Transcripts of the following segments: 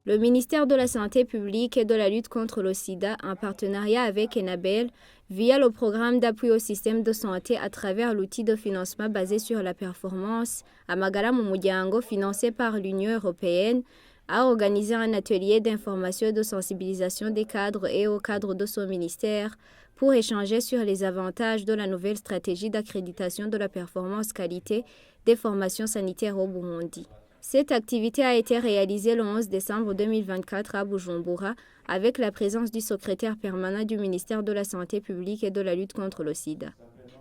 Le ministère de la Santé publique et de la lutte contre le sida, en partenariat avec Enabel, via le programme d'appui au système de santé à travers l'outil de financement basé sur la performance, Amagara mu Muryango, financé par l'Union européenne, a organisé un atelier d'information et de sensibilisation des cadres et au cadre de son ministère pour échanger sur les avantages de la nouvelle stratégie d'accréditation de la performance qualité des formations sanitaires au Burundi. Cette activité a été réalisée le 11 décembre 2024 à Bujumbura avec la présence du secrétaire permanent du ministère de la Santé publique et de la lutte contre le sida.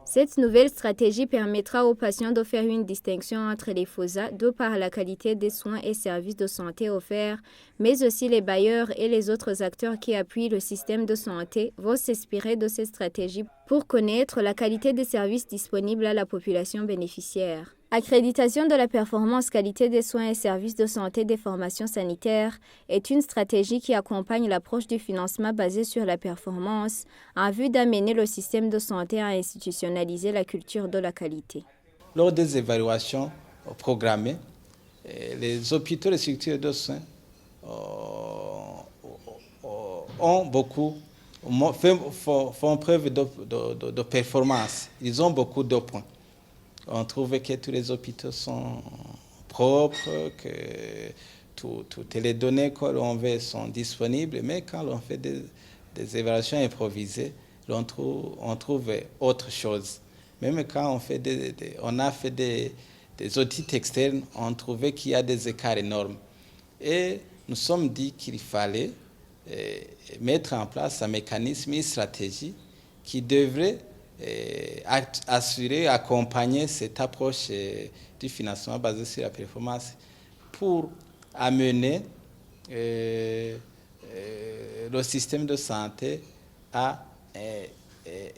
Cette nouvelle stratégie permettra aux patients de faire une distinction entre les FOSA de par la qualité des soins et services de santé offerts, mais aussi les bailleurs et les autres acteurs qui appuient le système de santé vont s'inspirer de cette stratégie pour connaître la qualité des services disponibles à la population bénéficiaire. Accréditation de la performance qualité des soins et services de santé des formations sanitaires est une stratégie qui accompagne l'approche du financement basée sur la performance en vue d'amener le système de santé à institutionnaliser la culture de la qualité. Lors des évaluations programmées, les hôpitaux et les structures de soins font preuve de performance. Ils ont beaucoup de points. On trouve que tous les hôpitaux sont propres, que toutes les données que l'on veut sont disponibles, mais quand on fait des évaluations improvisées, on trouve autre chose. Même quand on a fait des audits externes, on trouvait qu'il y a des écarts énormes. Et nous sommes dit qu'il fallait mettre en place un mécanisme, une stratégie qui devrait assurer, accompagner cette approche du financement basé sur la performance pour amener le système de santé à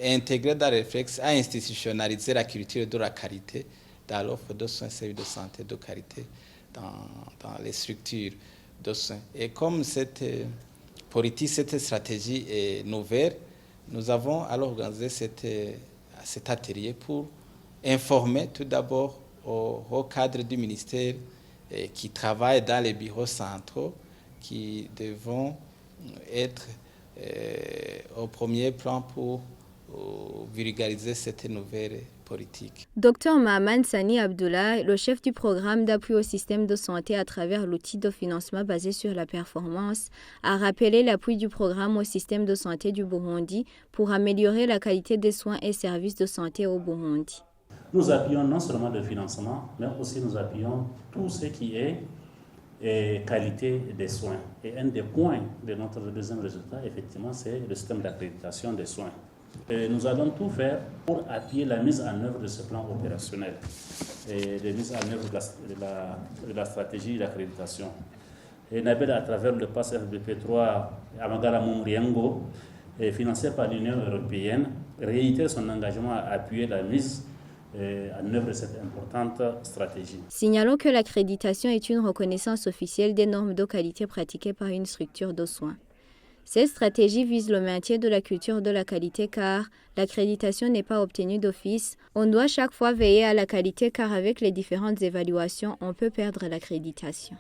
intégrer dans le réflexe, à institutionnaliser la culture de la qualité dans l'offre de soins et services de santé de qualité dans les structures de soins. Et comme cette politique, cette stratégie est nouvelle, nous avons alors organisé cet atelier pour informer tout d'abord au cadre du ministère qui travaillent dans les bureaux centraux qui devront être au premier plan pour vulgariser cette nouvelle politique. Dr Mahaman Sani Abdullah, le chef du programme d'appui au système de santé à travers l'outil de financement basé sur la performance, a rappelé l'appui du programme au système de santé du Burundi pour améliorer la qualité des soins et services de santé au Burundi. Nous appuyons non seulement le financement, mais aussi nous appuyons tout ce qui est qualité des soins. Et un des points de notre deuxième résultat, effectivement, c'est le système d'accréditation des soins. Et nous allons tout faire pour appuyer la mise en œuvre de ce plan opérationnel et la mise en œuvre de la stratégie d'accréditation. Et Enabel, à travers le PASS FBP3 Amagara mu Muryango, financé par l'Union européenne, réitère son engagement à appuyer la mise en œuvre de cette importante stratégie. Signalons que l'accréditation est une reconnaissance officielle des normes de qualité pratiquées par une structure de soins. Cette stratégie vise le maintien de la culture de la qualité car l'accréditation n'est pas obtenue d'office. On doit chaque fois veiller à la qualité car avec les différentes évaluations, on peut perdre l'accréditation.